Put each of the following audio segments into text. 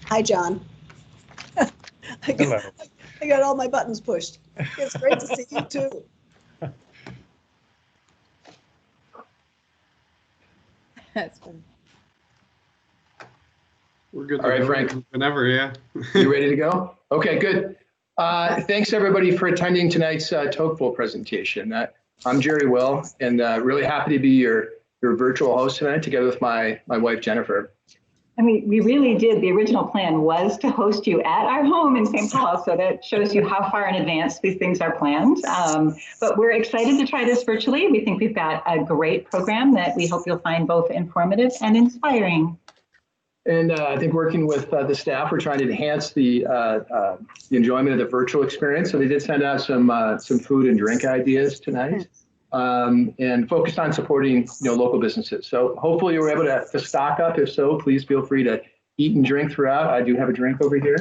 Hi, John. Hello. I got all my buttons pushed. It's great to see you too. That's funny. We're good. All right, Frank. Whenever, yeah. You ready to go? Okay, good. Thanks everybody for attending tonight's Tocqueville presentation. I'm Jerry Will, and really happy to be your virtual host tonight, together with my wife Jennifer. And we really did. The original plan was to host you at our home in St. Paul, so that shows you how far in advance these things are planned. But we're excited to try this virtually. We think we've got a great program that we hope you'll find both informative and inspiring. And I think working with the staff, we're trying to enhance the enjoyment of the virtual experience. So they did send out some food and drink ideas tonight, and focused on supporting local businesses. So hopefully you were able to stock up. If so, please feel free to eat and drink throughout. I do have a drink over here.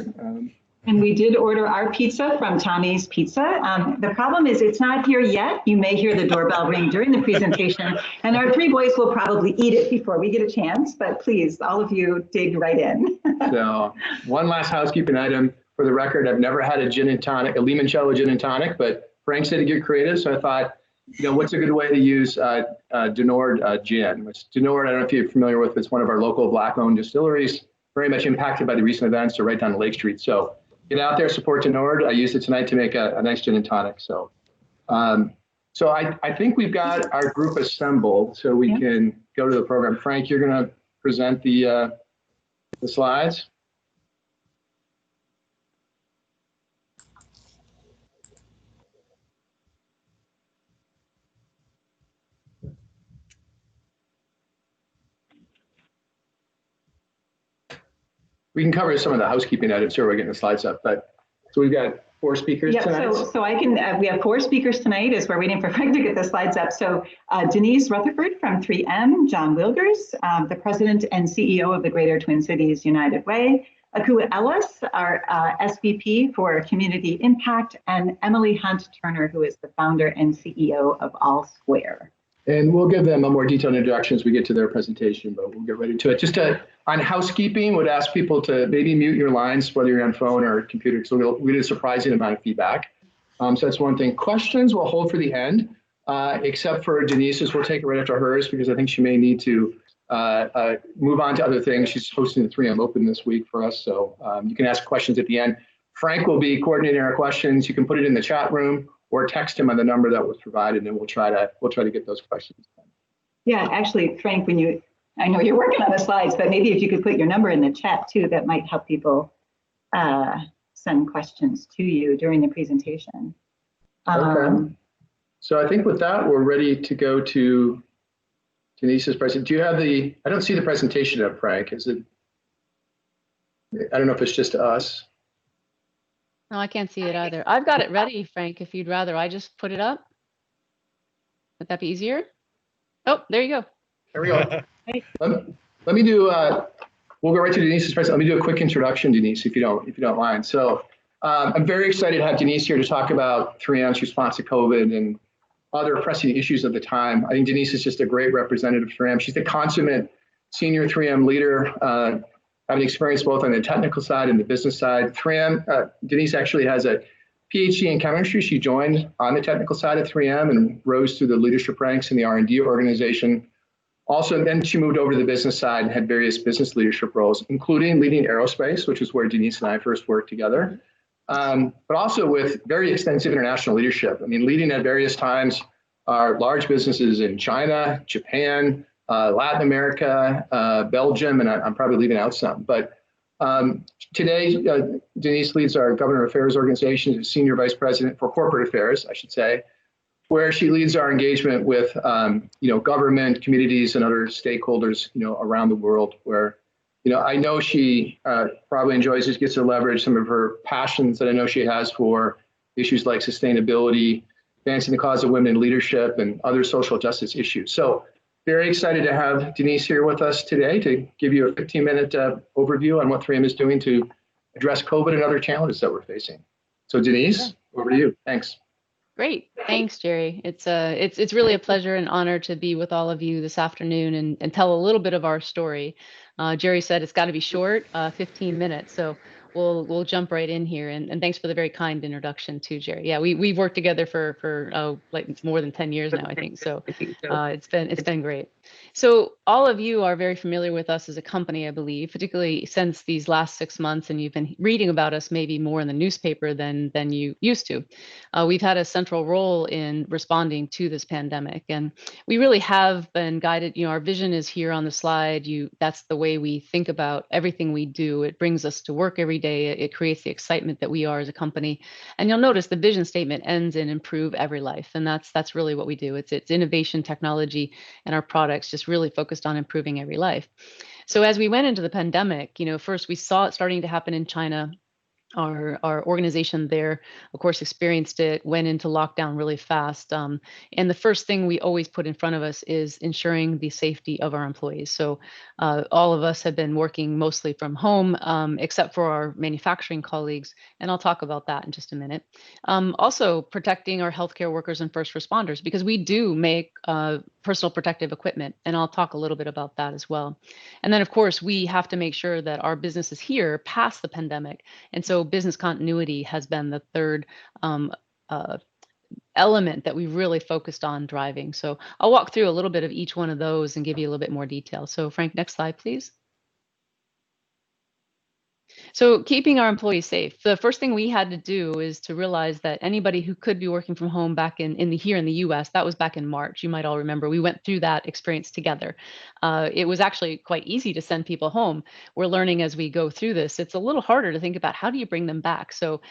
And we did order our pizza from Tommy's Pizza. The problem is it's not here yet. You may hear the doorbell ring during the presentation, and our three boys will probably eat it before we get a chance, but please, all of you dig right in. So one last housekeeping item. For the record, I've never had a gin and tonic, a limoncello gin and tonic, but Frank said to get creative, so I thought, what's a good way to use Denord gin? Which Denord, I don't know if you're familiar with, it's one of our local Black-owned distilleries, very much impacted by the recent events, so right down Lake Street. So get out there, support Denord. I used it tonight to make a nice gin and tonic. So, I think we've got our group assembled, so we can go to the program. Frank, you're going to present the slides. We can cover some of the housekeeping items here. We're getting the slides up, but so we've got 4 speakers tonight. So I can. We have 4 speakers tonight as we're waiting for Frank to get the slides up. So Denise Rutherford from 3M, John Wilgers, the President and CEO of the Greater Twin Cities United Way, Akua Ellis, our SVP for Community Impact, and Emily Hunt Turner, who is the founder and CEO of All Square. And we'll give them a more detailed introduction as we get to their presentation, but we'll get right to it. Just on housekeeping, would ask people to maybe mute your lines, whether you're on phone or computer, because we get a surprising amount of feedback. So that's one thing. Questions we'll hold for the end, except for Denise's. We'll take it right after hers, because I think she may need to move on to other things. She's hosting the 3M Open this week for us, so you can ask questions at the end. Frank will be coordinating our questions. You can put it in the chat room, or text him on the number that was provided, and we'll try to get those questions done. Yeah, actually, Frank, I know you're working on the slides, but maybe if you could put your number in the chat too, that might help people send questions to you during the presentation. Okay. So I think with that, we're ready to go to Denise's presentation. Do you have I don't see the presentation up, Frank. Is it? I don't know if it's just us. No, I can't see it either. I've got it ready, Frank, if you'd rather I just put it up. Would that be easier? Oh, there you go. There we go. Let me do, we'll go right to Denise's presentation. Let me do a quick introduction, Denise, if you don't mind. So I'm very excited to have Denise here to talk about 3M's response to COVID and other pressing issues of the time. I think Denise is just a great representative of 3M. She's the consummate senior 3M leader, having experience both on the technical side and the business side. 3M, Denise actually has a PhD in chemistry. She joined on the technical side of 3M and rose through the leadership ranks in the R&D organization. Also, then she moved over to the business side and had various business leadership roles, including leading aerospace, which is where Denise and I first worked together, but also with very extensive international leadership. I mean, leading at various times our large businesses in China, Japan, Latin America, Belgium, and I'm probably leaving out some. But today, Denise leads our Government Affairs organization as Senior Vice President for Corporate Affairs, I should say, where she leads our engagement with government, communities, and other stakeholders around the world. Where I know she probably enjoys this, gets to leverage some of her passions that I know she has for issues like sustainability, advancing the cause of women in leadership, and other social justice issues. So very excited to have Denise here with us today to give you a 15-minute overview on what 3M is doing to address COVID and other challenges that we're facing. So Denise, over to you. Thanks. Great. Thanks, Jerry. It's really a pleasure and honor to be with all of you this afternoon and tell a little bit of our story. Jerry said it's got to be short, 15 minutes. So we'll jump right in here. And thanks for the very kind introduction too, Jerry. Yeah, we've worked together for like more than 10 years now, I think. So it's been great. So all of you are very familiar with us as a company, I believe, particularly since these last 6 months, and you've been reading about us maybe more in the newspaper than you used to. We've had a central role in responding to this pandemic, and we really have been guided. Our vision is here on the slide. That's the way we think about everything we do. It brings us to work every day. It creates the excitement that we are as a company. And you'll notice the vision statement ends in improve every life, and that's really what we do. It's innovation, technology, and our products just really focused on improving every life. So as we went into the pandemic, first we saw it starting to happen in China. Our organization there, of course, experienced it, went into lockdown really fast. And the first thing we always put in front of us is ensuring the safety of our employees. So all of us have been working mostly from home, except for our manufacturing colleagues. And I'll talk about that in just a minute. Also protecting our healthcare workers and first responders, because we do make personal protective equipment. And I'll talk a little bit about that as well. And then, of course, we have to make sure that our business is here past the pandemic. And so business continuity has been the third element that we've really focused on driving. So I'll walk through a little bit of each one of those and give you a little bit more detail. So Frank, next slide, please. So keeping our employees safe. The first thing we had to do is to realize that anybody who could be working from home back here in the US, that was back in March. You might all remember we went through that experience together. It was actually quite easy to send people home. We're learning as we go through this. It's a little harder to think about how do you bring them back. So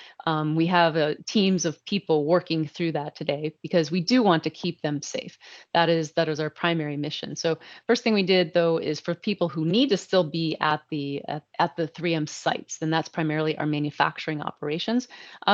we have teams of people working through that today because we do want to keep them safe. That is our primary mission. So first thing we did though is for people who need to still be at the 3M sites, and that's primarily our manufacturing operations.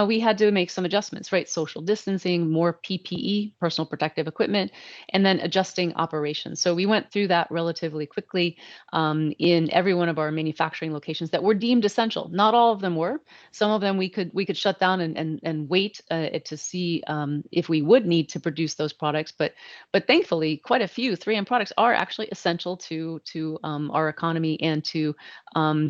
We had to make some adjustments, right? Social distancing, more PPE, personal protective equipment, and then adjusting operations. So we went through that relatively quickly in every one of our manufacturing locations that were deemed essential. Not all of them were. Some of them we could shut down and wait to see if we would need to produce those products. But thankfully, quite a few 3M products are actually essential to our economy and to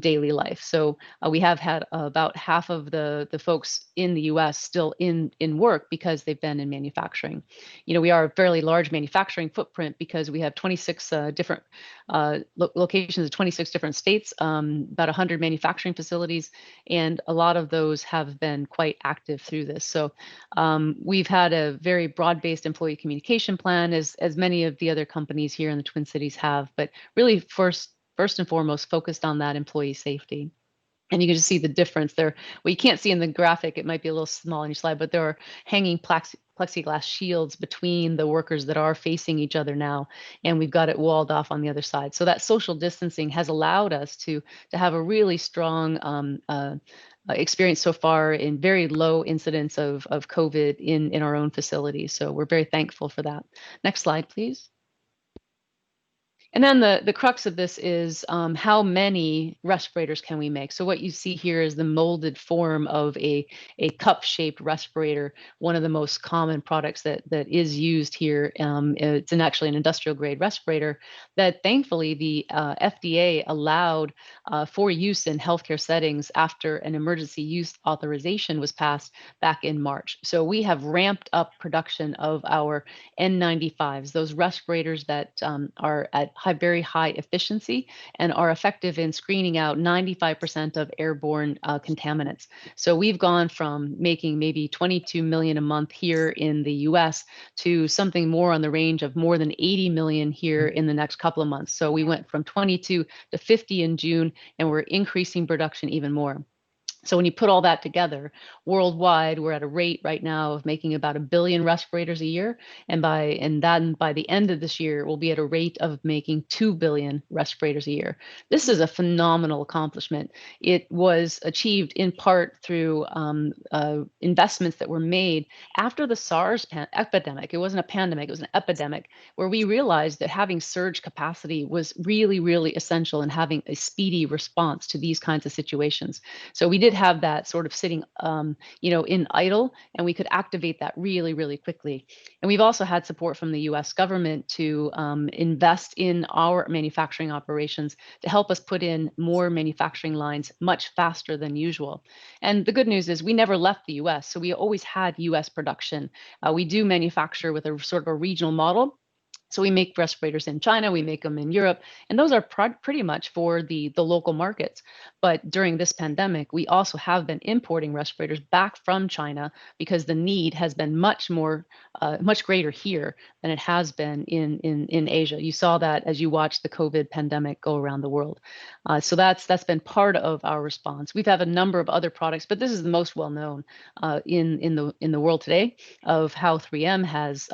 daily life. So we have had about half of the folks in the U.S. still in work because they've been in manufacturing. We are a fairly large manufacturing footprint because we have 26 different locations in 26 different states, about 100 manufacturing facilities, and a lot of those have been quite active through this. So we've had a very broad-based employee communication plan, as many of the other companies here in the Twin Cities have, but really first and foremost focused on that employee safety. And you can just see the difference there. Well, you can't see in the graphic, it might be a little small on your slide, but there are hanging plexiglass shields between the workers that are facing each other now, and we've got it walled off on the other side. So that social distancing has allowed us to have a really strong experience so far in very low incidence of COVID in our own facilities. So we're very thankful for that. Next slide, please. And then the crux of this is how many respirators can we make? So what you see here is the molded form of a cup-shaped respirator, one of the most common products that is used here. It's actually an industrial grade respirator that thankfully the FDA allowed for use in healthcare settings after an emergency use authorization was passed back in March. So we have ramped up production of our N95s, those respirators that are at very high efficiency and are effective in screening out 95% of airborne contaminants. So we've gone from making maybe 22 million a month here in the US to something more on the range of more than 80 million here in the next couple of months. So we went from 22 to 50 in June, and we're increasing production even more. So when you put all that together, worldwide, we're at a rate right now of making about 1 billion respirators a year. And then by the end of this year, we'll be at a rate of making 2 billion respirators a year. This is a phenomenal accomplishment. It was achieved in part through investments that were made after the SARS epidemic. It wasn't a pandemic, it was an epidemic, where we realized that having surge capacity was really, really essential in having a speedy response to these kinds of situations. So we did did have that sort of sitting, in idle, and we could activate that really, really quickly. And we've also had support from the U.S. government to invest in our manufacturing operations to help us put in more manufacturing lines much faster than usual. And the good news is we never left the U.S., so we always had U.S. production. We do manufacture with a sort of a regional model. So we make respirators in China, we make them in Europe, and those are pretty much for the local markets. But during this pandemic, we also have been importing respirators back from China because the need has been much greater here than it has been in Asia. You saw that as you watched the COVID pandemic go around the world. So that's been part of our response. We've had a number of other products, but this is the most well known in the world today of how 3M has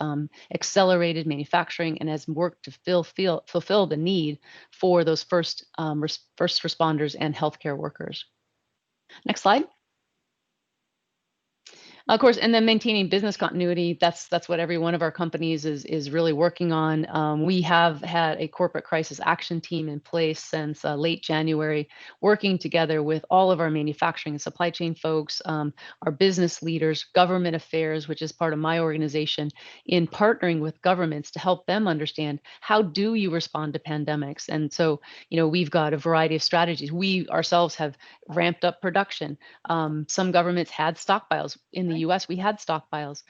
accelerated manufacturing and has worked to fulfill the need for those first responders and healthcare workers. Next slide. Of course, and then maintaining business continuity, that's what every one of our companies is really working on. We have had a corporate crisis action team in place since late January, working together with all of our manufacturing and supply chain folks, our business leaders, government affairs, which is part of my organization, in partnering with governments to help them understand how do you respond to pandemics. And so, we've got a variety of strategies. We ourselves have ramped up production. Some governments had stockpiles. In the U.S., we had stockpiles.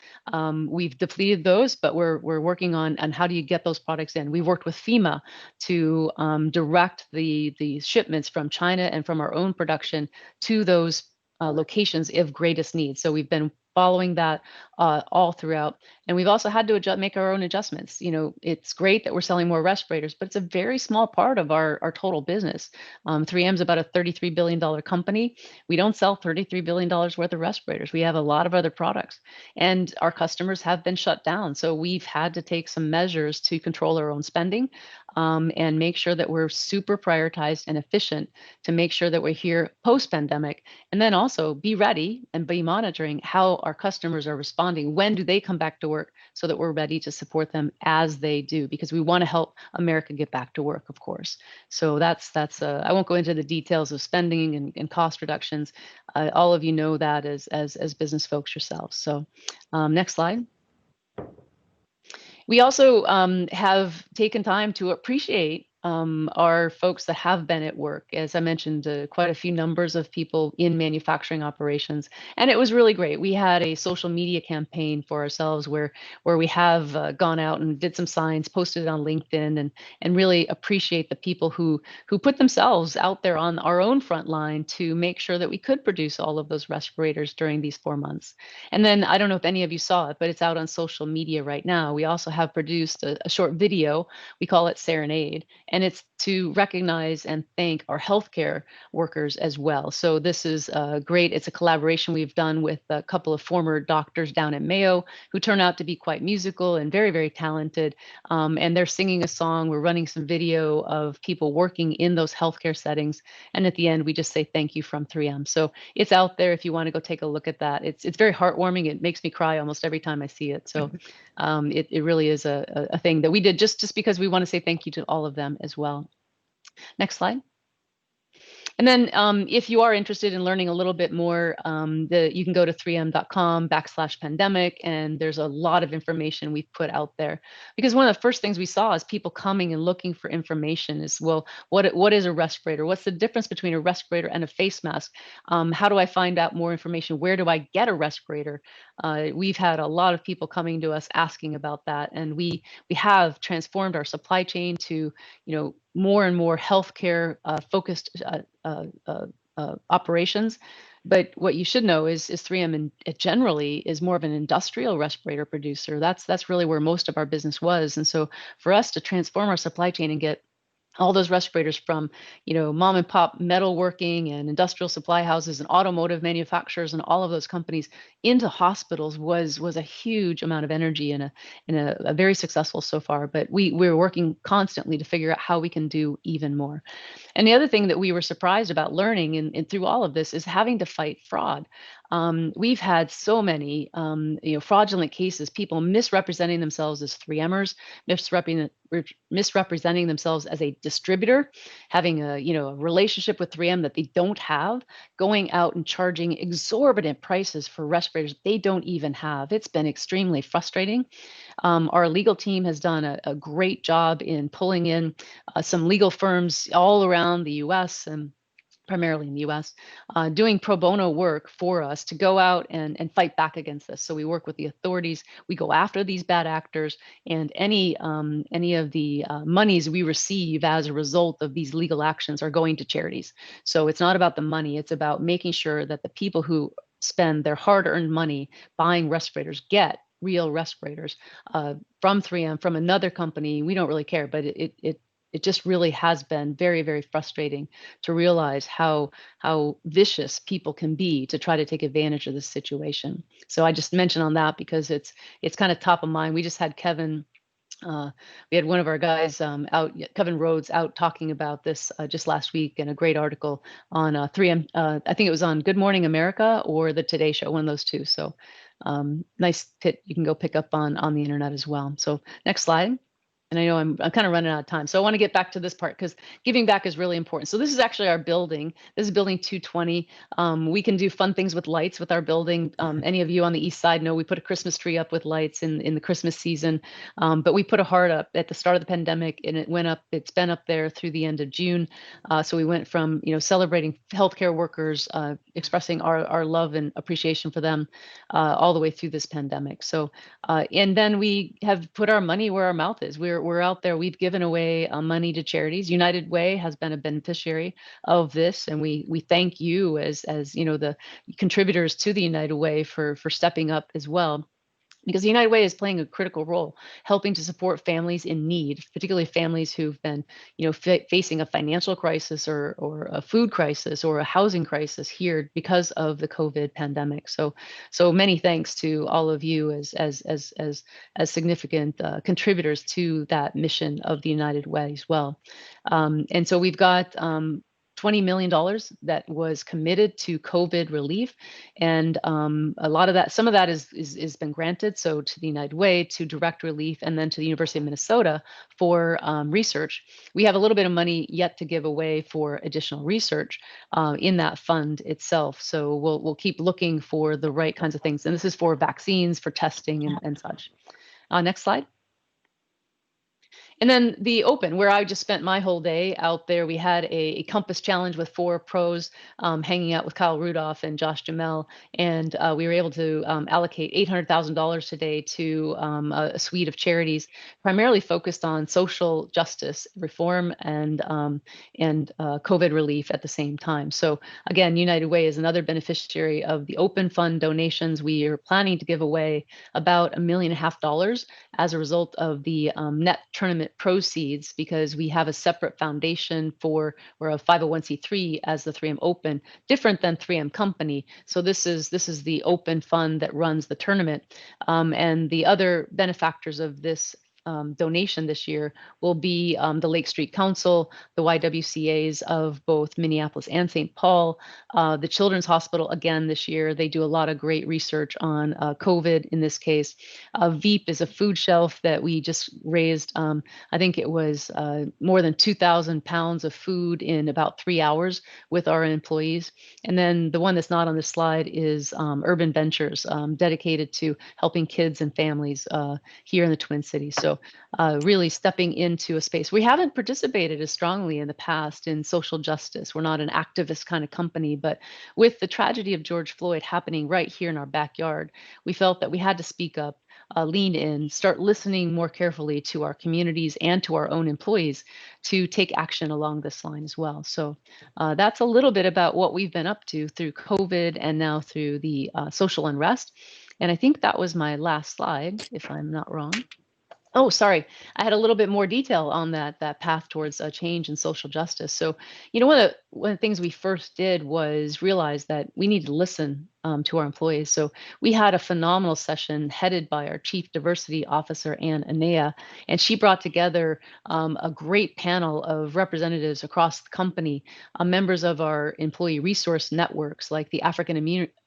We've depleted those, but we're working on how do you get those products in. We've worked with FEMA to direct the shipments from China and from our own production to those locations of greatest need. So we've been following that all throughout. And we've also had to make our own adjustments. It's great that we're selling more respirators, but it's a very small part of our total business. 3M is about a $33 billion company. We don't sell $33 billion worth of respirators. We have a lot of other products. And our customers have been shut down. So we've had to take some measures to control our own spending and make sure that we're super prioritized and efficient to make sure that we're here post-pandemic. And then also be ready and be monitoring how our customers are responding. When do they come back to work so that we're ready to support them as they do? Because we want to help America get back to work, of course. So that's I won't go into the details of spending and cost reductions. All of you know that as business folks yourselves. So next slide. We also have taken time to appreciate our folks that have been at work. As I mentioned, quite a few numbers of people in manufacturing operations, and it was really great. We had a social media campaign for ourselves where we have gone out and did some signs, posted it on LinkedIn, and really appreciate the people who put themselves out there on our own front line to make sure that we could produce all of those respirators during these 4 months. And then I don't know if any of you saw it, but it's out on social media right now. We also have produced a short video. We call it Serenade. And it's to recognize and thank our healthcare workers as well. So this is great. It's a collaboration we've done with a couple of former doctors down at Mayo who turn out to be quite musical and very, very talented. And they're singing a song. We're running some video of people working in those healthcare settings. And at the end, we just say thank you from 3M. So it's out there if you want to go take a look at that. It's very heartwarming. It makes me cry almost every time I see it. So it really is a thing that we did just because we want to say thank you to all of them as well. Next slide. And then if you are interested in learning a little bit more, you can go to 3m.com/pandemic, and there's a lot of information we've put out there. Because one of the first things we saw is people coming and looking for information is, well, what is a respirator? What's the difference between a respirator and a face mask? How do I find out more information? Where do I get a respirator? We've had a lot of people coming to us asking about that, and we have transformed our supply chain to, more and more healthcare focused operations. But what you should know is 3M generally is more of an industrial respirator producer. That's really where most of our business was. And so for us to transform our supply chain and get all those respirators from, mom and pop metalworking and industrial supply houses and automotive manufacturers and all of those companies into hospitals was a huge amount of energy and a very successful so far. But we're working constantly to figure out how we can do even more. And the other thing that we were surprised about learning and through all of this is having to fight fraud. We've had so many, fraudulent cases, people misrepresenting themselves as 3Mers, misrepresenting themselves as a distributor, having a relationship with 3M that they don't have, going out and charging exorbitant prices for respirators they don't even have. It's been extremely frustrating. Our legal team has done a great job in pulling in some legal firms all around the U.S. and primarily in the US, doing pro bono work for us to go out and fight back against this. So we work with the authorities, we go after these bad actors, and any of the monies we receive as a result of these legal actions are going to charities. So it's not about the money, it's about making sure that the people who spend their hard-earned money buying respirators get real respirators from 3M, from another company. We don't really care, but it just really has been very, very frustrating to realize how vicious people can be to try to take advantage of this situation. So I just mention on that because it's kind of top of mind. We just had Kevin. We had one of our guys out, Kevin Rhodes, out talking about this just last week in a great article on 3M. I think it was on Good Morning America or the Today Show, one of those two. So nice pit you can go pick up on the internet as well. So next slide. And I know I'm kind of running out of time. So I want to get back to this part because giving back is really important. So this is actually our building. This is building 220. We can do fun things with lights with our building. Any of you on the east side know we put a Christmas tree up with lights in the Christmas season. But we put a heart up at the start of the pandemic and it went up. It's been up there through the end of June. So we went from, celebrating healthcare workers, expressing our love and appreciation for them all the way through this pandemic. So, and then we have put our money where our mouth is. We're out there. We've given away money to charities. United Way has been a beneficiary of this, and we thank you as the contributors to the United Way for stepping up as well. Because the United Way is playing a critical role, helping to support families in need, particularly families who've been, facing a financial crisis or a food crisis or a housing crisis here because of the COVID pandemic. So many thanks to all of you as significant contributors to that mission of the United Way as well. And so we've got $20 million that was committed to COVID relief. And a lot of that, some of that is been granted. So to the United Way, to Direct Relief, and then to the University of Minnesota for research. We have a little bit of money yet to give away for additional research in that fund itself. So we'll keep looking for the right kinds of things. And this is for vaccines, for testing and such. Next slide. And then the open, where I just spent my whole day out there. We had a compass challenge with 4 pros hanging out with Kyle Rudolph and Josh Jamel. And we were able to allocate $800,000 today to a suite of charities, primarily focused on social justice reform and COVID relief at the same time. So again, United Way is another beneficiary of the open fund donations. We are planning to give away about $1.5 million as a result of the net tournament proceeds, because we have a separate foundation we're a 501c3 as the 3M Open, different than 3M Company. So this is the open fund that runs the tournament, and the other benefactors of this donation this year will be the Lake Street Council, the YWCAs of both Minneapolis and St. Paul, the Children's Hospital. Again, this year, they do a lot of great research on COVID in this case. Veep is a food shelf that we just raised. I think it was more than 2,000 pounds of food in about 3 hours with our employees. And then the one that's not on this slide is Urban Ventures, dedicated to helping kids and families here in the Twin Cities. So really stepping into a space. We haven't participated as strongly in the past in social justice. We're not an activist kind of company, but with the tragedy of George Floyd happening right here in our backyard, we felt that we had to speak up, lean in, start listening more carefully to our communities and to our own employees to take action along this line as well. So that's a little bit about what we've been up to through COVID and now through the social unrest. And I think that was my last slide, if I'm not wrong. Oh, sorry. I had a little bit more detail on that path towards a change in social justice. So, one of the things we first did was realize that we need to listen to our employees. So we had a phenomenal session headed by our Chief Diversity Officer, Ann Anea, and she brought together a great panel of representatives across the company, members of our employee resource networks like the African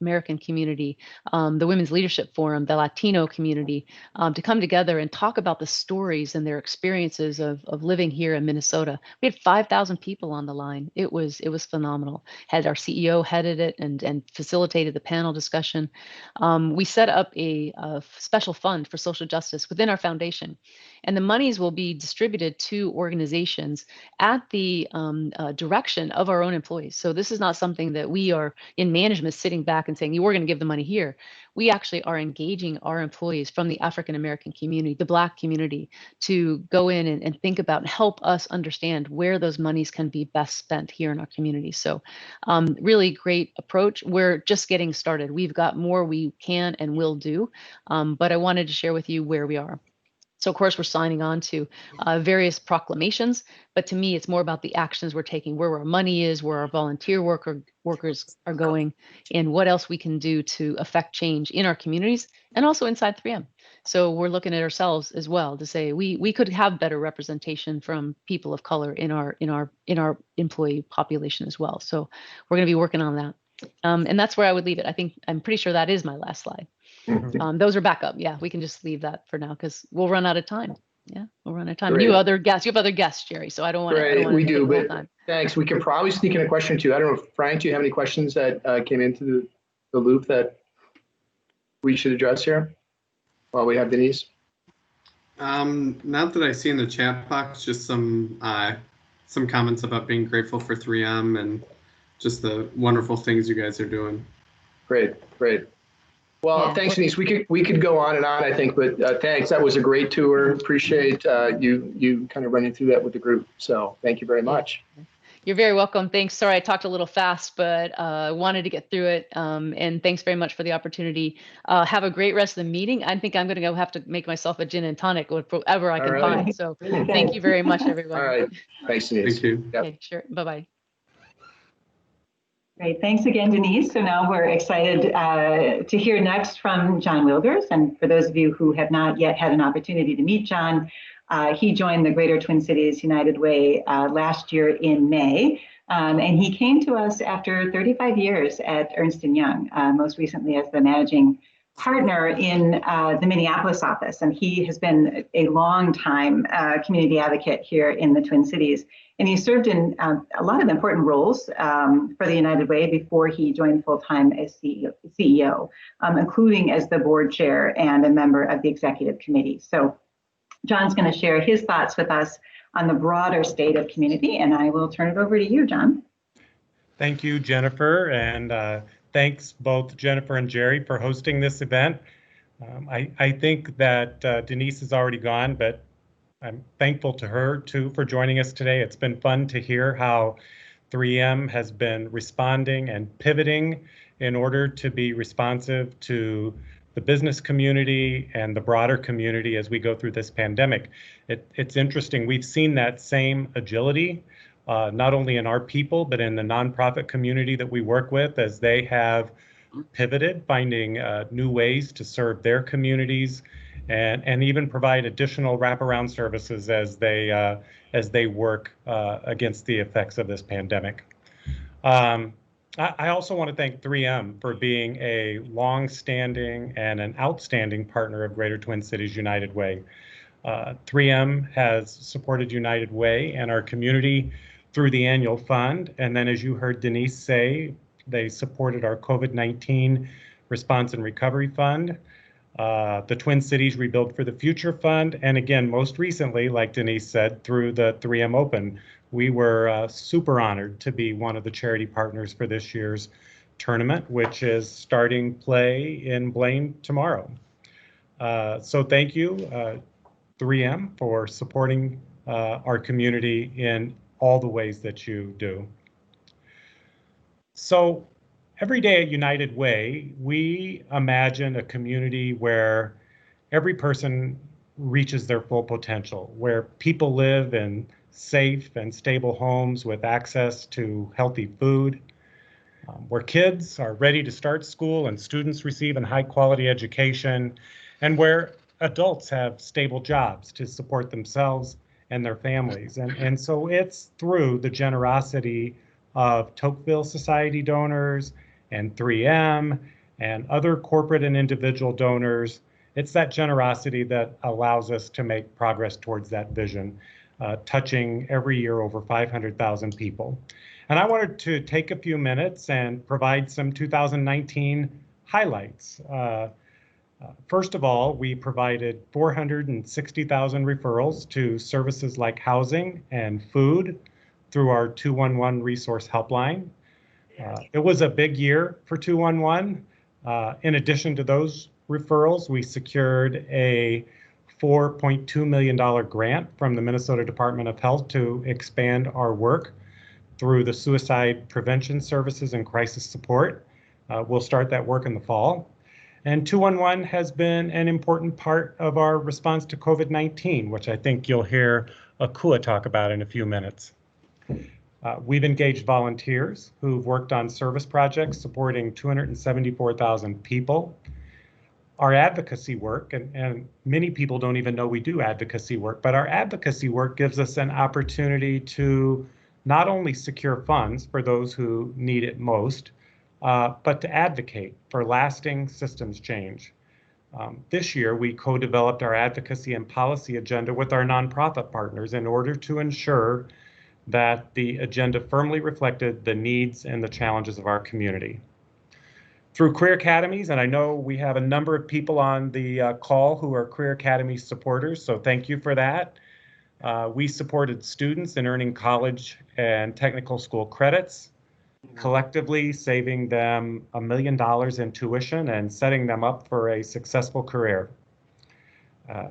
American community, the Women's Leadership Forum, the Latino community, to come together and talk about the stories and their experiences of living here in Minnesota. We had 5,000 people on the line. It was phenomenal. Had our CEO headed it and facilitated the panel discussion. We set up a special fund for social justice within our foundation, and the monies will be distributed to organizations at the direction of our own employees. So this is not something that we are in management sitting back and saying, we're going to give the money here. We actually are engaging our employees from the African American community, the Black community, to go in and think about and help us understand where those monies can be best spent here in our community. So really great approach. We're just getting started. We've got more we can and will do, but I wanted to share with you where we are. So of course, we're signing on to various proclamations, but to me, it's more about the actions we're taking, where our money is, where our volunteer workers are going, and what else we can do to affect change in our communities and also inside 3M. So we're looking at ourselves as well to say we could have better representation from people of color in our employee population as well. So we're going to be working on that, and that's where I would leave it. I'm pretty sure that is my last slide. Those are backup. Yeah, we can just leave that for now because we'll run out of time. Yeah, we'll run out of time. Great. You have other guests, Jerry. So I don't want to. Great, we do, but thanks. We can probably sneak in a question too. I don't know, Frank, do you have any questions that came into the loop that we should address here while we have Denise? Not that I see in the chat box, just some comments about being grateful for 3M and just the wonderful things you guys are doing. Great. Well, yeah. Thanks, Denise. We could go on and on, I think, but thanks. That was a great tour. Appreciate you kind of running through that with the group. So thank you very much. You're very welcome. Thanks. Sorry, I talked a little fast, but wanted to get through it. And thanks very much for the opportunity. Have a great rest of the meeting. I think I'm going to go have to make myself a gin and tonic, whatever I can find. So thank you very much, everyone. All right. Thanks, Denise. Thank you. Yep. Okay, sure. Bye-bye. Great. Thanks again, Denise. So now we're excited to hear next from John Wilders. And for those of you who have not yet had an opportunity to meet John, he joined the Greater Twin Cities United Way last year in May. And he came to us after 35 years at Ernst & Young, most recently as the managing partner in the Minneapolis office. And he has been a long time community advocate here in the Twin Cities. And he served in a lot of important roles for the United Way before he joined full-time as CEO, including as the board chair and a member of the executive committee. So John's going to share his thoughts with us on the broader state of community, and I will turn it over to you, John. Thank you, Jennifer, and thanks both Jennifer and Jerry for hosting this event. I think that Denise is already gone, but I'm thankful to her too for joining us today. It's been fun to hear how 3M has been responding and pivoting in order to be responsive to the business community and the broader community as we go through this pandemic. It's interesting, we've seen that same agility, not only in our people, but in the nonprofit community that we work with as they have pivoted, finding new ways to serve their communities and even provide additional wraparound services as they work against the effects of this pandemic. I also want to thank 3M for being a long-standing and an outstanding partner of Greater Twin Cities United Way. 3M has supported United Way and our community through the annual fund, and then as you heard Denise say, they supported our COVID-19 Response and Recovery Fund, the Twin Cities Rebuild for the Future Fund, and again, most recently, like Denise said, through the 3M Open. We were super honored to be one of the charity partners for this year's tournament, which is starting play in Blaine tomorrow. So thank you, 3M, for supporting our community in all the ways that you do. So every day at United Way, we imagine a community where every person reaches their full potential, where people live in safe and stable homes with access to healthy food, where kids are ready to start school and students receive a high-quality education, and where adults have stable jobs to support themselves and their families. And so it's through the generosity of Tocqueville Society donors and 3M and other corporate and individual donors. It's that generosity that allows us to make progress towards that vision, touching every year over 500,000 people. And I wanted to take a few minutes and provide some 2019 highlights. First of all, we provided 460,000 referrals to services like housing and food through our 211 resource helpline. It was a big year for 211. In addition to those referrals, we secured a $4.2 million grant from the Minnesota Department of Health to expand our work through the suicide prevention services and crisis support. We'll start that work in the fall. And 211 has been an important part of our response to COVID-19, which I think you'll hear Akua talk about in a few minutes. We've engaged volunteers who've worked on service projects supporting 274,000 people. Our advocacy work, and many people don't even know we do advocacy work, but our advocacy work gives us an opportunity to not only secure funds for those who need it most, but to advocate for lasting systems change. This year, we co-developed our advocacy and policy agenda with our nonprofit partners in order to ensure that the agenda firmly reflected the needs and the challenges of our community. Through Career Academies, and I know we have a number of people on the call who are Career Academy supporters, so thank you for that. We supported students in earning college and technical school credits, collectively saving them $1 million in tuition and setting them up for a successful career.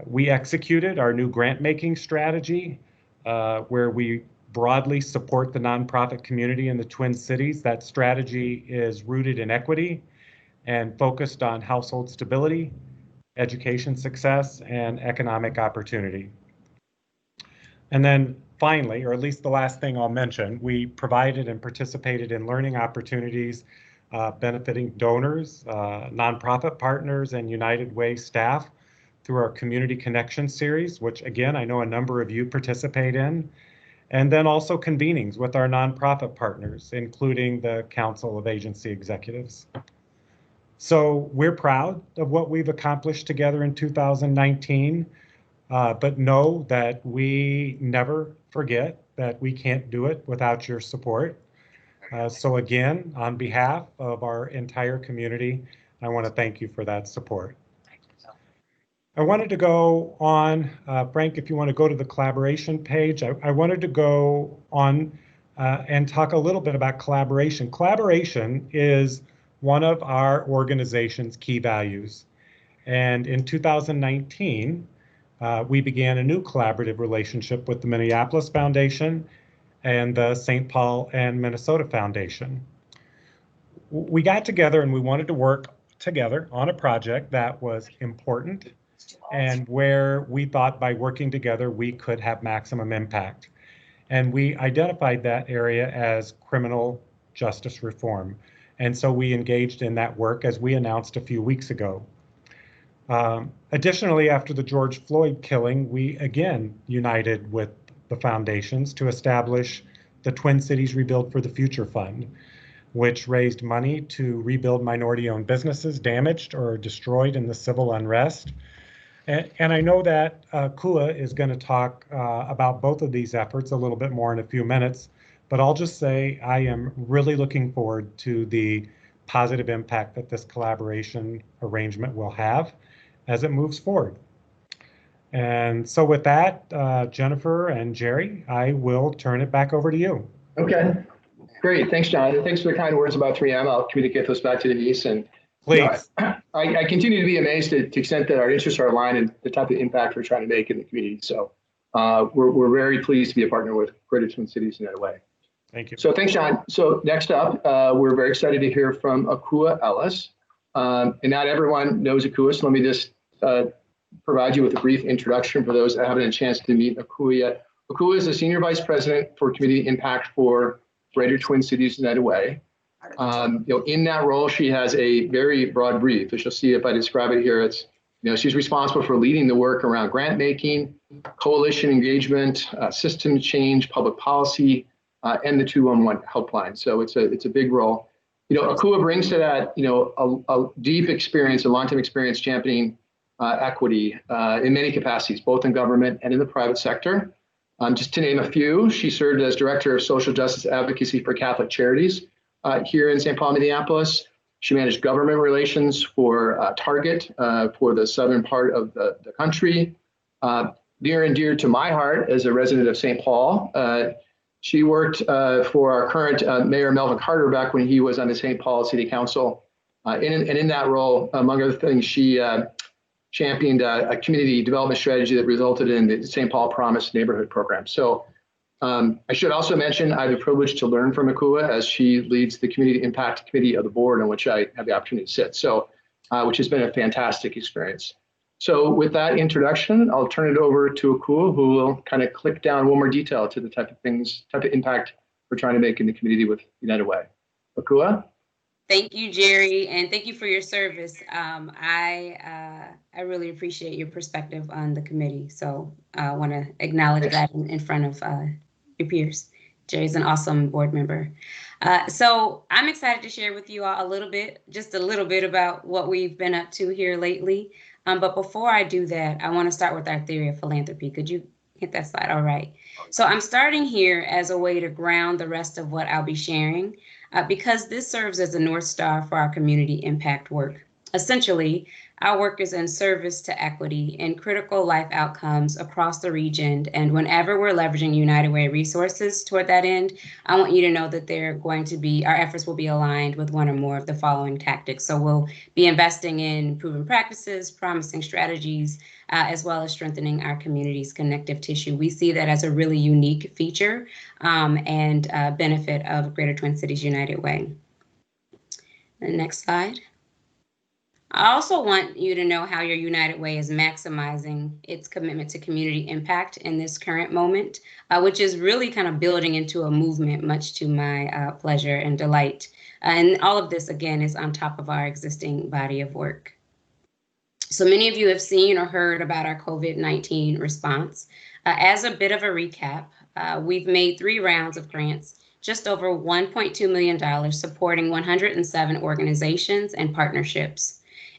We executed our new grant-making strategy, where we broadly support the nonprofit community in the Twin Cities. That strategy is rooted in equity and focused on household stability, education success, and economic opportunity. And then finally, or at least the last thing I'll mention, we provided and participated in learning opportunities benefiting donors, nonprofit partners, and United Way staff through our Community Connection series, which again, I know a number of you participate in, and then also convenings with our nonprofit partners, including the Council of Agency Executives. So we're proud of what we've accomplished together in 2019. But know that we never forget that we can't do it without your support. So again, on behalf of our entire community, I want to thank you for that support. I wanted to go on, Frank, if you want to go to the collaboration page, I wanted to go on and talk a little bit about collaboration. Collaboration is one of our organization's key values. And in 2019, we began a new collaborative relationship with the Minneapolis Foundation and the St. Paul and Minnesota Foundation. We got together and we wanted to work together on a project that was important and where we thought by working together we could have maximum impact. And we identified that area as criminal justice reform. And so we engaged in that work as we announced a few weeks ago. Additionally, after the George Floyd killing, we again united with the foundations to establish the Twin Cities Rebuild for the Future Fund, which raised money to rebuild minority-owned businesses damaged or destroyed in the civil unrest. And I know that Kua is going to talk about both of these efforts a little bit more in a few minutes, but I'll just say I am really looking forward to the positive impact that this collaboration arrangement will have as it moves forward. And so with that, Jennifer and Jerry, I will turn it back over to you. Okay, great. Thanks, John. Thanks for the kind words about 3M. I'll communicate those back to Denise. And please. I continue to be amazed to the extent that our interests are aligned and the type of impact we're trying to make in the community. So we're very pleased to be a partner with Greater Twin Cities United Way. Thank you. So thanks, John. So next up, we're very excited to hear from Akua Ellis. And not everyone knows Akua, so let me just provide you with a brief introduction for those that haven't had a chance to meet Akua yet. Akua is the Senior Vice President for Community Impact for Greater Twin Cities United Way. In that role, she has a very broad brief. As you'll see if I describe it here, it's, she's responsible for leading the work around grant making, coalition engagement, system change, public policy, and the 211 helpline. So it's a big role. Akua brings to that, a deep experience, a long-term experience championing equity in many capacities, both in government and in the private sector. Just to name a few, she served as Director of Social Justice Advocacy for Catholic Charities here in St. Paul, Minneapolis. She managed government relations for Target for the southern part of the country. Near and dear to my heart as a resident of St. Paul, she worked for our current Mayor Melvin Carter back when he was on the St. Paul City Council. And in that role, among other things, she championed a community development strategy that resulted in the St. Paul Promise neighborhood program. So I should also mention I have the privilege to learn from Akua as she leads the Community Impact Committee of the board on which I have the opportunity to sit. So, which has been a fantastic experience. So with that introduction, I'll turn it over to Akua, who will kind of click down one more detail to the type of impact we're trying to make in the community with United Way. Akua? Thank you, Jerry, and thank you for your service. I really appreciate your perspective on the committee. So I want to acknowledge that in front of your peers. Jerry's an awesome board member. So I'm excited to share with you all just a little bit about what we've been up to here lately. But before I do that, I want to start with our theory of philanthropy. Could you hit that slide? All right. So I'm starting here as a way to ground the rest of what I'll be sharing, because this serves as a North Star for our community impact work. Essentially, our work is in service to equity and critical life outcomes across the region. And whenever we're leveraging United Way resources toward that end, I want you to know that our efforts will be aligned with one or more of the following tactics. So we'll be investing in proven practices, promising strategies, as well as strengthening our community's connective tissue. We see that as a really unique feature and benefit of Greater Twin Cities United Way. The next slide. I also want you to know how your United Way is maximizing its commitment to community impact in this current moment, which is really kind of building into a movement, much to my pleasure and delight. And all of this, again, is on top of our existing body of work. So many of you have seen or heard about our COVID-19 response. As a bit of a recap, we've made 3 rounds of grants, just over $1.2 million, supporting 107 organizations and partnerships.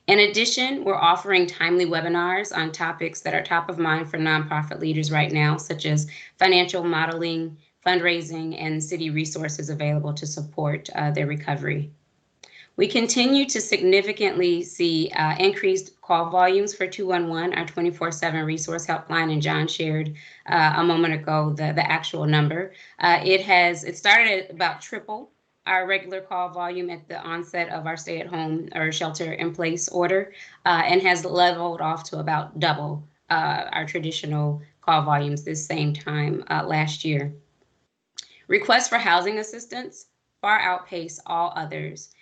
In addition, we're offering timely webinars on topics that are top of mind for nonprofit leaders right now, such as financial modeling, fundraising, and city resources available to support their recovery. We continue to significantly see increased call volumes for 211, our 24/7 resource helpline, and John shared a moment ago the actual number. It started at about triple our regular call volume at the onset of our stay-at-home or shelter-in-place order, and has leveled off to about double our traditional call volumes this same time last year. Requests for housing assistance far outpace all others.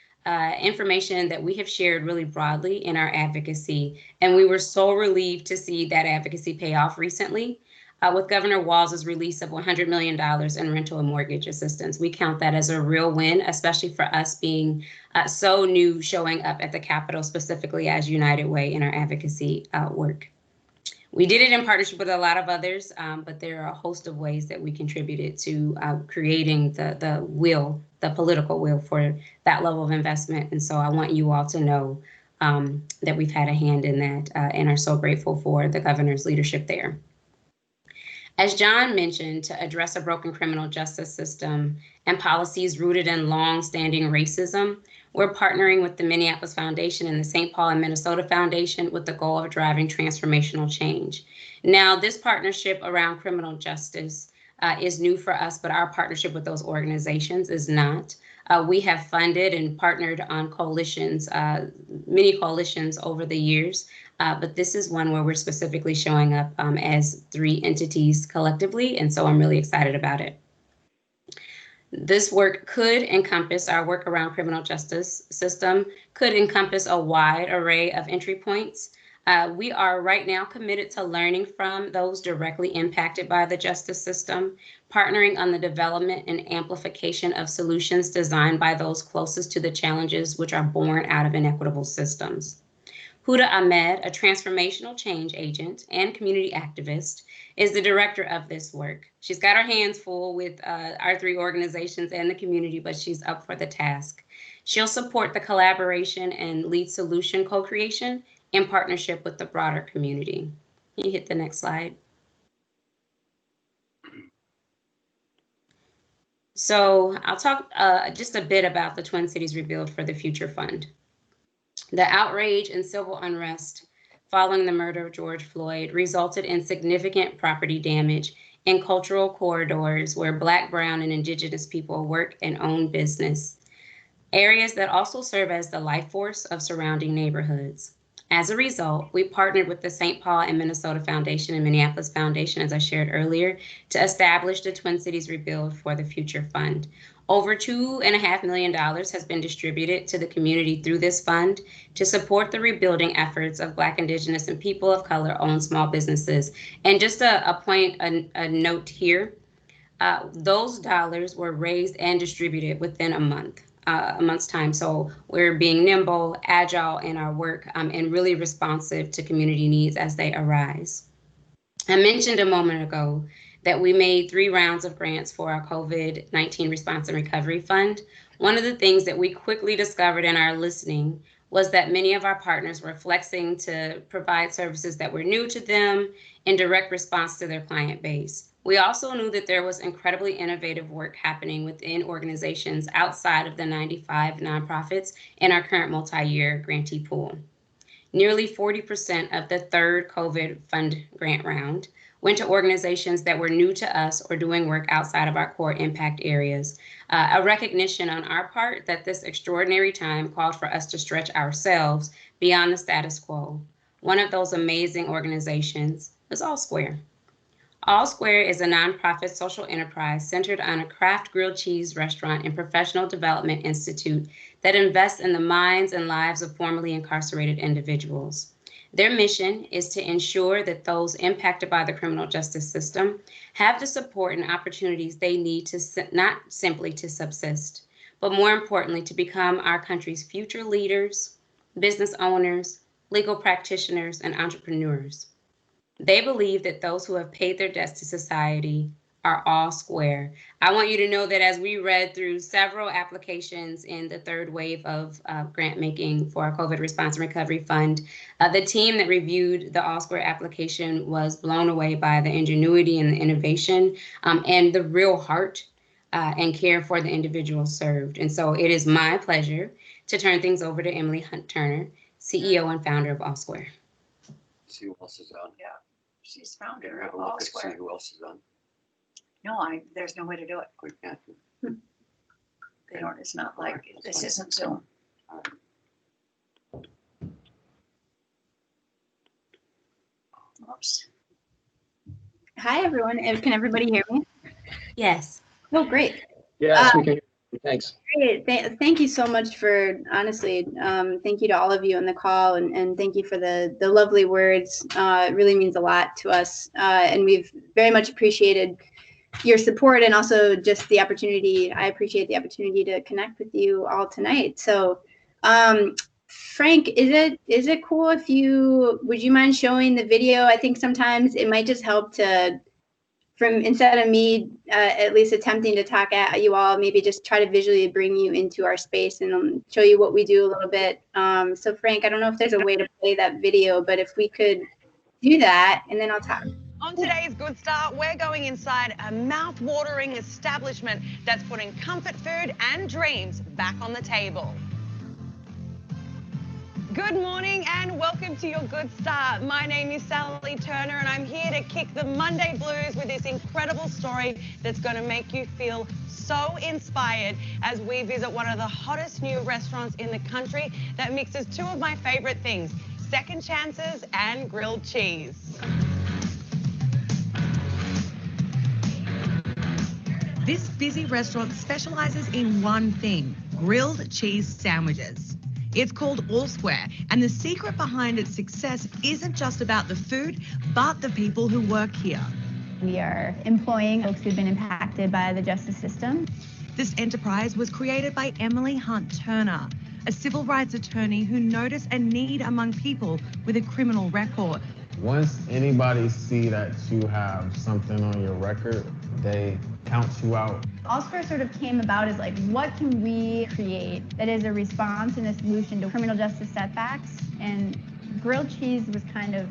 Information that we have shared really broadly in our advocacy, and we were so relieved to see that advocacy pay off recently with Governor Walz's release of $100 million in rental and mortgage assistance. We count that as a real win, especially for us being so new, showing up at the Capitol specifically as United Way in our advocacy work. We did it in partnership with a lot of others, but there are a host of ways that we contributed to creating the political will for that level of investment. And so I want you all to know that we've had a hand in that and are so grateful for the governor's leadership there. As John mentioned, to address a broken criminal justice system and policies rooted in long-standing racism, we're partnering with the Minneapolis Foundation and the St. Paul and Minnesota Foundation with the goal of driving transformational change. Now, this partnership around criminal justice is new for us, but our partnership with those organizations is not. We have funded and partnered on coalitions, many coalitions over the years, but this is one where we're specifically showing up as 3 entities collectively, and so I'm really excited about it. This work could encompass our work around criminal justice system, could encompass a wide array of entry points. We are right now committed to learning from those directly impacted by the justice system, partnering on the development and amplification of solutions designed by those closest to the challenges which are born out of inequitable systems. Huda Ahmed, a transformational change agent and community activist, is the director of this work. She's got her hands full with our 3 organizations and the community, but she's up for the task. She'll support the collaboration and lead solution co-creation in partnership with the broader community. Can you hit the next slide? So I'll talk just a bit about the Twin Cities Rebuild for the Future Fund. The outrage and civil unrest following the murder of George Floyd resulted in significant property damage in cultural corridors where Black, Brown, and Indigenous people work and own business, areas that also serve as the life force of surrounding neighborhoods. As a result, we partnered with the St. Paul and Minnesota Foundation and Minneapolis Foundation, as I shared earlier, to establish the Twin Cities Rebuild for the Future Fund. Over $2.5 million has been distributed to the community through this fund to support the rebuilding efforts of Black, Indigenous, and people of color-owned small businesses. And just a note here, those dollars were raised and distributed within a month's time. So we're being nimble, agile in our work, and really responsive to community needs as they arise. I mentioned a moment ago that we made 3 rounds of grants for our COVID-19 Response and Recovery Fund. One of the things that we quickly discovered in our listening was that many of our partners were flexing to provide services that were new to them in direct response to their client base. We also knew that there was incredibly innovative work happening within organizations outside of the 95 nonprofits in our current multi-year grantee pool. Nearly 40% of the 3rd COVID fund grant round went to organizations that were new to us or doing work outside of our core impact areas. A recognition on our part that this extraordinary time called for us to stretch ourselves beyond the status quo. One of those amazing organizations is All Square. All Square is a nonprofit social enterprise centered on a craft grilled cheese restaurant and professional development institute that invests in the minds and lives of formerly incarcerated individuals. Their mission is to ensure that those impacted by the criminal justice system have the support and opportunities they need to not simply to subsist, but more importantly, to become our country's future leaders, business owners, legal practitioners, and entrepreneurs. They believe that those who have paid their debts to society are all square. I want you to know that as we read through several applications in the 3rd wave of grant making for our COVID Response and Recovery Fund, the team that reviewed the All Square application was blown away by the ingenuity and the innovation and the real heart and care for the individuals served. And so it is my pleasure to turn things over to Emily Hunt Turner, CEO and founder of All Square. See who else is on. Yeah, she's founder Have of a All look and see Square. who else is on. No, there's no way to do it. We can't. They don't, it's not like, this isn't Zoom. Oops. Hi, everyone. Can everybody hear me? Yes. Oh, great. Yes, we can hear you. Thanks. Great. Thank you so much for, honestly, thank you to all of you on the call, and thank you for the lovely words. It really means a lot to us, and we've very much appreciated your support and also just the opportunity. I appreciate the opportunity to connect with you all tonight. So, Frank, is it cool if would you mind showing the video? I think sometimes it might just help to, instead of me at least attempting to talk at you all, maybe just try to visually bring you into our space and show you what we do a little bit. So Frank, I don't know if there's a way to play that video, but if we could do that, and then I'll talk. On today's Good Start, we're going inside a mouth-watering establishment that's putting comfort food and dreams back on the table. Good morning and welcome to your Good Start. My name is Sally Turner and I'm here to kick the Monday blues with this incredible story that's going to make you feel so inspired as we visit one of the hottest new restaurants in the country that mixes 2 of my favorite things, second chances and grilled cheese. This busy restaurant specializes in one thing, grilled cheese sandwiches. It's called All Square, and the secret behind its success isn't just about the food, but the people who work here. We are employing folks who've been impacted by the justice system. This enterprise was created by Emily Hunt Turner, a civil rights attorney who noticed a need among people with a criminal record. Once anybody see that you have something on your record, they count you out. All Square sort of came about as like, what can we create that is a response and a solution to criminal justice setbacks? And grilled cheese was kind of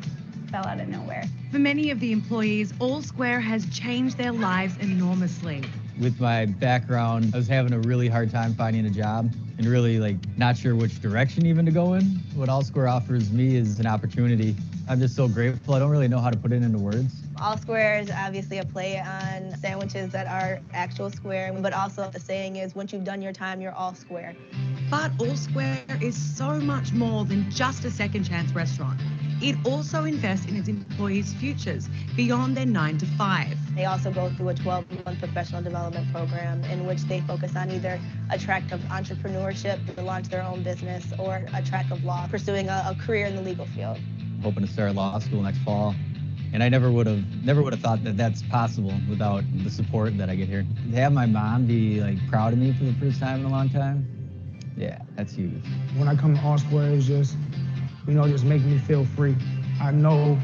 fell out of nowhere. For many of the employees, All Square has changed their lives enormously. With my background, I was having a really hard time finding a job and really not sure which direction even to go in. What All Square offers me is an opportunity. I'm just so grateful. I don't really know how to put it into words. All Square is obviously a play on sandwiches that are actual square, but also the saying is, once you've done your time, you're all square. But All Square is so much more than just a second chance restaurant. It also invests in its employees' futures beyond their 9 to 5. They also go through a 12-month professional development program in which they focus on either a track of entrepreneurship to launch their own business or a track of law, pursuing a career in the legal field. I'm hoping to start law school next fall. And I never would have thought that that's possible without the support that I get here. To have my mom be proud of me for the first time in a long time, yeah, that's huge. When I come to All Square, it's just make me feel free. I know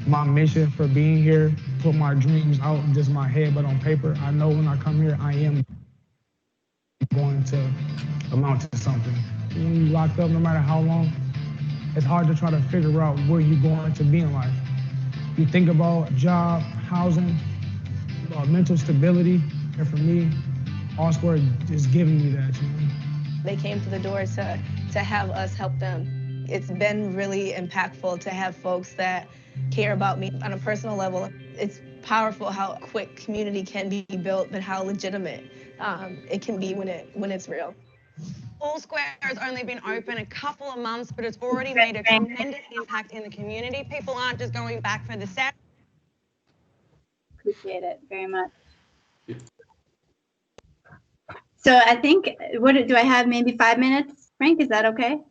my mission for being here, put my dreams out of just my head, but on paper. I know when I come here, I am going to amount to something. When you're locked up, no matter how long, it's hard to try to figure out where you're going to be in life. You think about job, housing, mental stability, and for me, All Square is giving me that. They came to the door to have us help them. It's been really impactful to have folks that care about me on a personal level. It's powerful how quick community can be built, but how legitimate it can be when it's real. All Square has only been open a couple of months, but it's already made a tremendous impact in the community. People aren't just going back for the set. Appreciate it very much. So I think, what do I have? Maybe 5 minutes, Frank? Is that okay?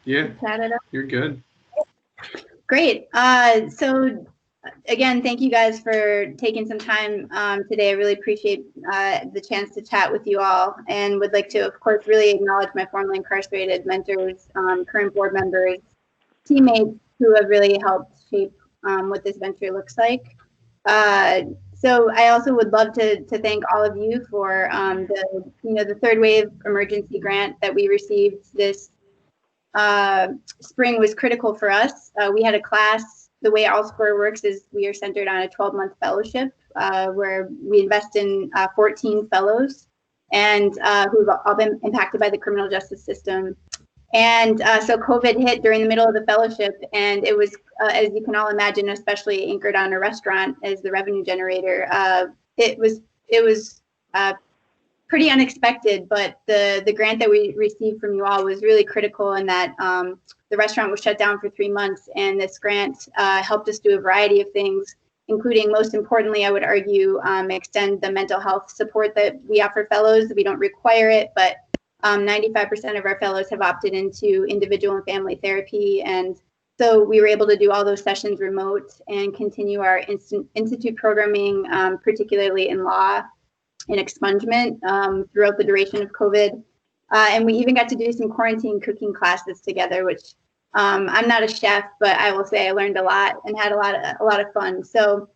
Yeah, chat it up? You're good. Great. So again, thank you guys for taking some time today. I really appreciate the chance to chat with you all, and would like to, of course, really acknowledge my formerly incarcerated mentors, current board members, teammates who have really helped shape what this venture looks like. So I also would love to thank all of you for the third wave emergency grant that we received this spring was critical for us. We had a class. The way All Square works is we are centered on a 12-month fellowship where we invest in 14 fellows and who've all been impacted by the criminal justice system. And so COVID hit during the middle of the fellowship, and it was, as you can all imagine, especially anchored on a restaurant as the revenue generator. It was pretty unexpected, but the grant that we received from you all was really critical in that the restaurant was shut down for 3 months, and this grant helped us do a variety of things, including, most importantly, I would argue, extend the mental health support that we offer fellows. We don't require it, but 95% of our fellows have opted into individual and family therapy. And so we were able to do all those sessions remote and continue our institute programming, particularly in law and expungement throughout the duration of COVID. And we even got to do some quarantine cooking classes together, which I'm not a chef, but I will say I learned a lot and had a lot of fun. So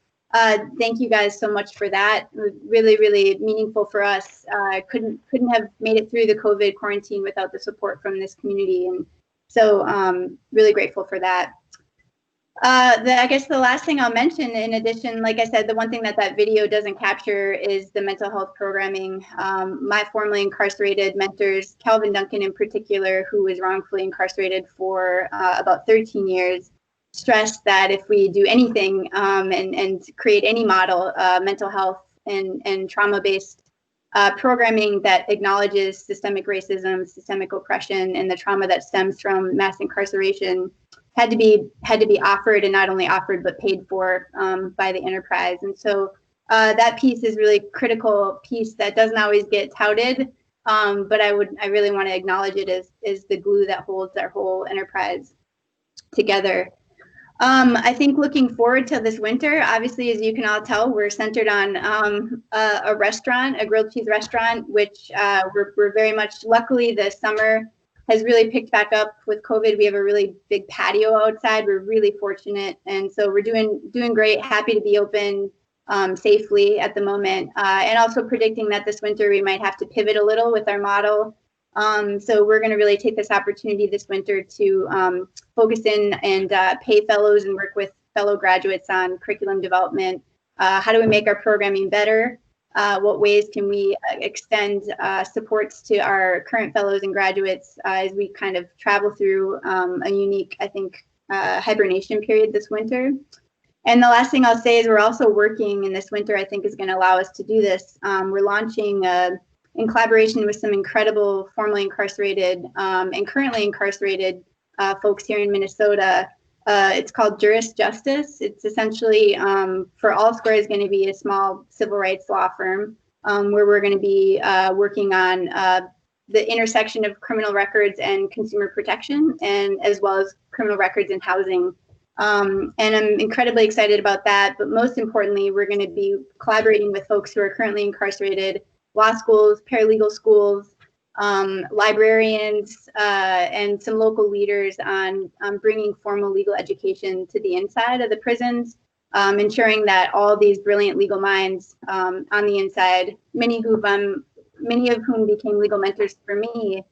thank you guys so much for that. It was really, really meaningful for us. Couldn't have made it through the COVID quarantine without the support from this community. And so really grateful for that. I guess the last thing I'll mention, in addition, like I said, the one thing that video doesn't capture is the mental health programming. My formerly incarcerated mentors, Calvin Duncan in particular, who was wrongfully incarcerated for about 13 years, stressed that if we do anything and create any model, mental health and trauma-based programming that acknowledges systemic racism, systemic oppression, and the trauma that stems from mass incarceration, had to be offered, and not only offered but paid for by the enterprise. And so that piece is really critical piece that doesn't always get touted, But I really want to acknowledge it as the glue that holds our whole enterprise together. I think looking forward to this winter, obviously, as you can all tell, we're centered on a restaurant, a grilled cheese restaurant, which we're very much, luckily the summer has really picked back up with COVID. We have a really big patio outside. We're really fortunate. And so we're doing great, happy to be open safely at the moment. And also predicting that this winter we might have to pivot a little with our model. So we're going to really take this opportunity this winter to focus in and pay fellows and work with fellow graduates on curriculum development. How do we make our programming better? What ways can we extend supports to our current fellows and graduates as we kind of travel through a unique, I think, hibernation period this winter? And the last thing I'll say is we're also working in this winter, I think is going to allow us to do this. We're launching in collaboration with some incredible formerly incarcerated and currently incarcerated folks here in Minnesota. It's called Juris Justice. It's essentially for All Square is going to be a small civil rights law firm where we're going to be working on the intersection of criminal records and consumer protection, and as well as criminal records and housing. And I'm incredibly excited about that. But most importantly, we're going to be collaborating with folks who are currently incarcerated, law schools, paralegal schools, librarians, and some local leaders on bringing formal legal education to the inside of the prisons, ensuring that all these brilliant legal minds on the inside, many of whom became legal mentors for me,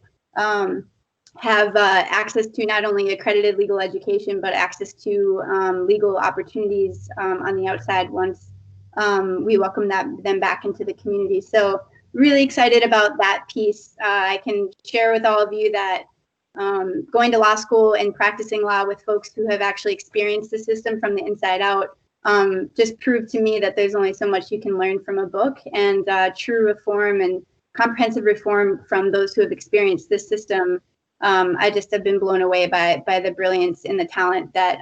have access to not only accredited legal education, but access to legal opportunities on the outside once we welcome them back into the community. So really excited about that piece. I can share with all of you that going to law school and practicing law with folks who have actually experienced the system from the inside out just proved to me that there's only so much you can learn from a book, and true reform and comprehensive reform from those who have experienced this system. I just have been blown away by the brilliance and the talent that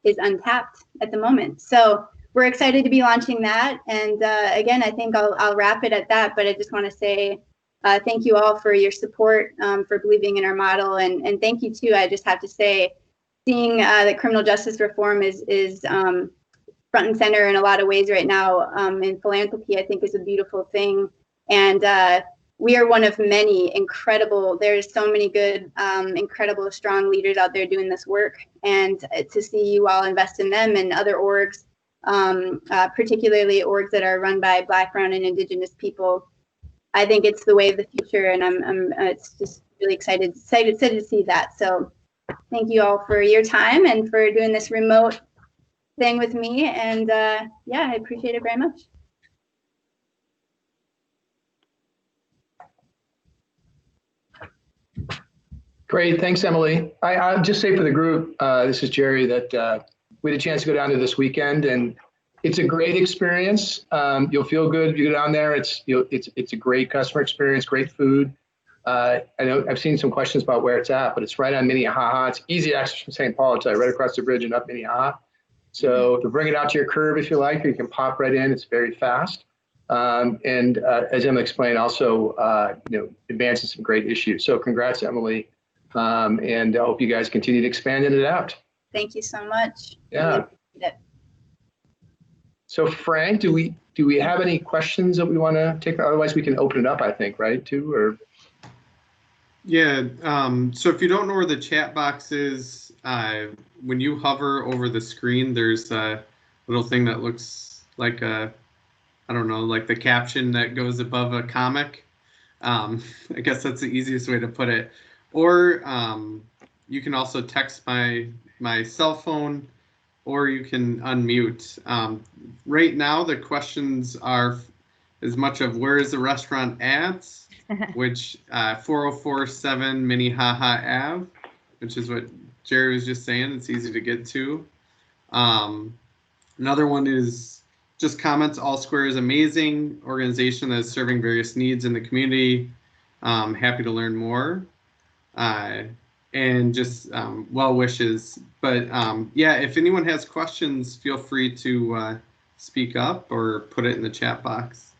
is untapped at the moment. So we're excited to be launching that. And again, I think I'll wrap it at that, but I just want to say thank you all for your support, for believing in our model. And thank you too, I just have to say, seeing that criminal justice reform is front and center in a lot of ways right now in philanthropy, I think is a beautiful thing. And we are one of many incredible, there's so many good, incredible, strong leaders out there doing this work. And to see you all invest in them and other orgs, particularly orgs that are run by Black, Brown, and Indigenous people, I think it's the way of the future. And it's just really excited to see that. So thank you all for your time and for doing this remote thing with me. And yeah, I appreciate it very much. Great, thanks, Emily. I'll just say for the group, this is Jerry, that we had a chance to go down to this weekend, and it's a great experience. You'll feel good if you go down there. It's a great customer experience, great food. I know I've seen some questions about where it's at, but it's right on Minnehaha. It's easy access from St. Paul, I'll tell you, right across the bridge and up Minnehaha. So to bring it out to your curb if you like, or you can pop right in. It's very fast. And as Emily explained, also advancing some great issues. So congrats, Emily. And I hope you guys continue to expand it out. Thank you so much. Yeah. So Frank, do we have any questions that we want to take? Otherwise, we can open it up, I think, right, too? Or yeah. So if you don't know where the chat box is, when you hover over the screen, there's a little thing that looks like I don't know, like the caption that goes above a comic. I guess that's the easiest way to put it. Or you can also text my cell phone, or you can unmute. Right now, the questions are as much of where is the restaurant at, which 4047 Minnehaha Ave, which is what Jerry was just saying. It's easy to get to. Another one is just comments. All Square is amazing organization that is serving various needs in the community. Happy to learn more. And just well wishes. But yeah, if anyone has questions, feel free to speak up or put it in the chat box.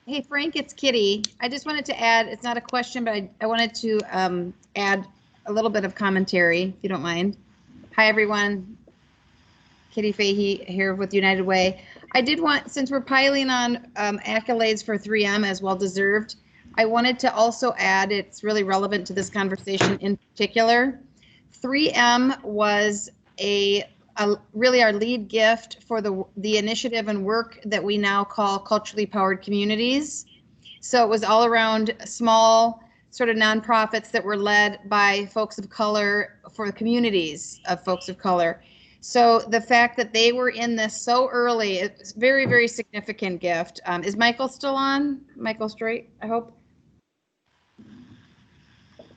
Hey, Frank, it's Kitty. I just wanted to add, it's not a question, but I wanted to add a little bit of commentary, if you don't mind. Hi, everyone. Kitty Fahey here with United Way. I did want, since we're piling on accolades for 3M as well deserved, I wanted to also add, it's really relevant to this conversation in particular. 3M was really our lead gift for the initiative and work that we now call culturally powered communities. So it was all around small sort of nonprofits that were led by folks of color for communities of folks of color. So the fact that they were in this so early, it's very, very significant gift. Is Michael still on? Michael Straight, I hope.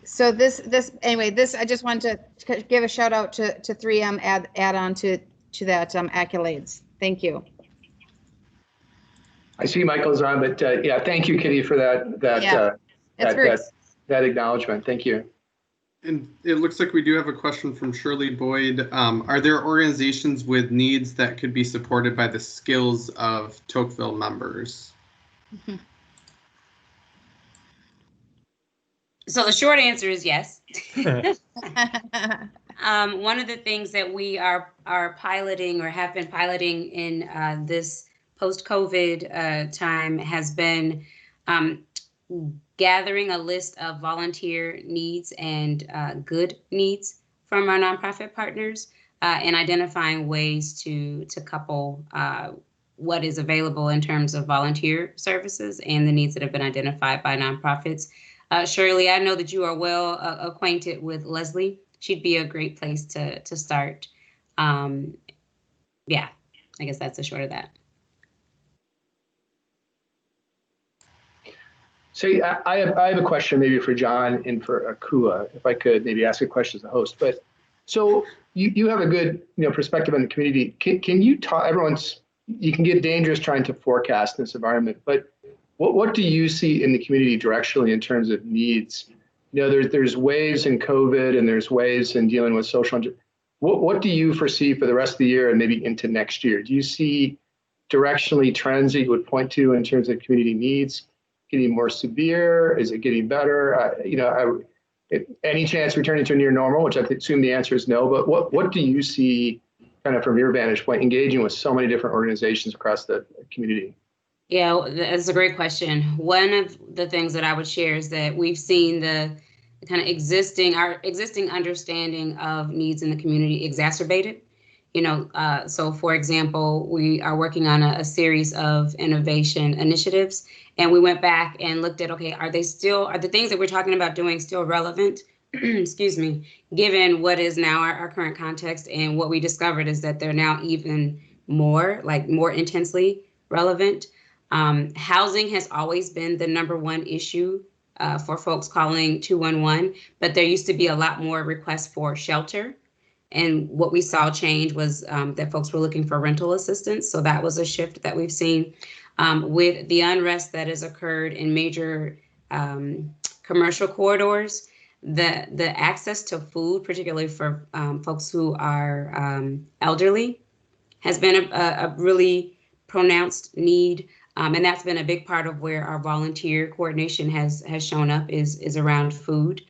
So anyway, I just wanted to give a shout out to 3M, add on to that accolades. Thank you. I see Michael's on, but yeah, thank you, Kitty, for that acknowledgement. Thank you. And it looks like we do have a question from Shirley Boyd. Are there organizations with needs that could be supported by the skills of Tocqueville members? So the short answer is yes. One of the things that we are piloting or have been piloting in this post-COVID time has been gathering a list of volunteer needs and good needs from our nonprofit partners and identifying ways to couple what is available in terms of volunteer services and the needs that have been identified by nonprofits. Shirley, I know that you are well acquainted with Leslie. She'd be a great place to start. Yeah, I guess that's the short of that. So I have a question maybe for John and for Akua, if I could maybe ask a question as the host. But so you have a good perspective on the community. Can you talk? You can get dangerous trying to forecast this environment, but what do you see in the community directionally in terms of needs? There's waves in COVID and there's waves in dealing with social. What do you foresee for the rest of the year and maybe into next year? Do you see directionally trends that you would point to in terms of community needs? Getting more severe? Is it getting better? Any chance returning to near normal, which I assume the answer is no, but what do you see kind of from your vantage point, engaging with so many different organizations across the community? Yeah, that's a great question. One of the things that I would share is that we've seen the kind of our existing understanding of needs in the community exacerbated. So for example, we are working on a series of innovation initiatives, and we went back and looked at, okay, are the things that we're talking about doing still relevant? Excuse me, given what is now our current context, and what we discovered is that they're now even more intensely relevant. Housing has always been the #1 issue for folks calling 211, but there used to be a lot more requests for shelter. And what we saw change was that folks were looking for rental assistance. So that was a shift that we've seen. With the unrest that has occurred in major commercial corridors, the access to food, particularly for folks who are elderly, has been a really pronounced need. And that's been a big part of where our volunteer coordination has shown up is around food.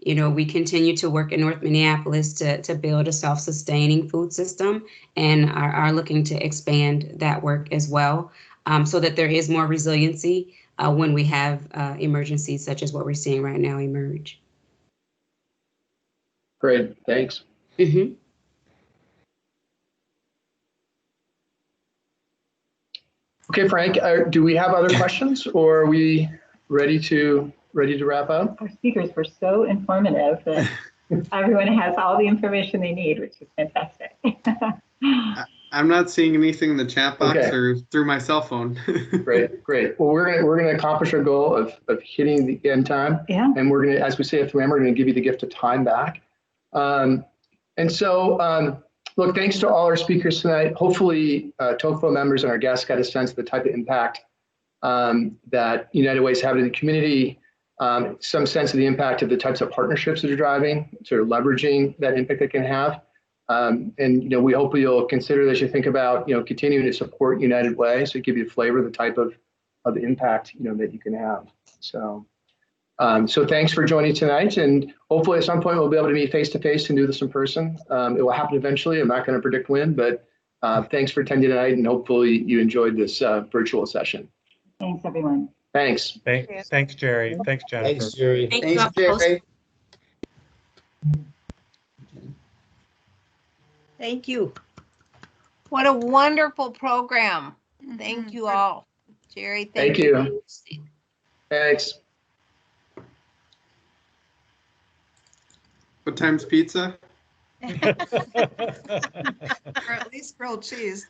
We continue to work in North Minneapolis to build a self-sustaining food system, and are looking to expand that work as well, so that there is more resiliency when we have emergencies such as what we're seeing right now emerge. Great, thanks. Mm-hmm. Okay, Frank, do we have other questions, or are we ready to wrap up? Our speakers were so informative that everyone has all the information they need, which is fantastic. I'm not seeing anything in the chat box or through my cell phone. Great. Well, we're gonna accomplish our goal of hitting the end time. Yeah. And we're gonna, as we say at 3M, we're gonna give you the gift of time back. Look, thanks to all our speakers tonight. Hopefully, Tocqueville members and our guests got a sense of the type of impact that United Way is having in the community, some sense of the impact of the types of partnerships that are driving, sort of leveraging that impact it can have. And we hope you'll consider as you think about continuing to support United Way, so give you a flavor of the type of impact that you can have. So so thanks for joining tonight, and hopefully at some point we'll be able to meet face to face and do this in person. It will happen eventually. I'm not going to predict when, but thanks for attending tonight, and hopefully you enjoyed this virtual session. Thanks, everyone. Thanks. Thanks, Jerry. Thanks, Jennifer. Thanks, Jerry. Thanks, Jerry. Thank you. What a wonderful program. Thank you all. Jerry, Thank you. Thanks. What time's pizza? Or at least grilled cheese.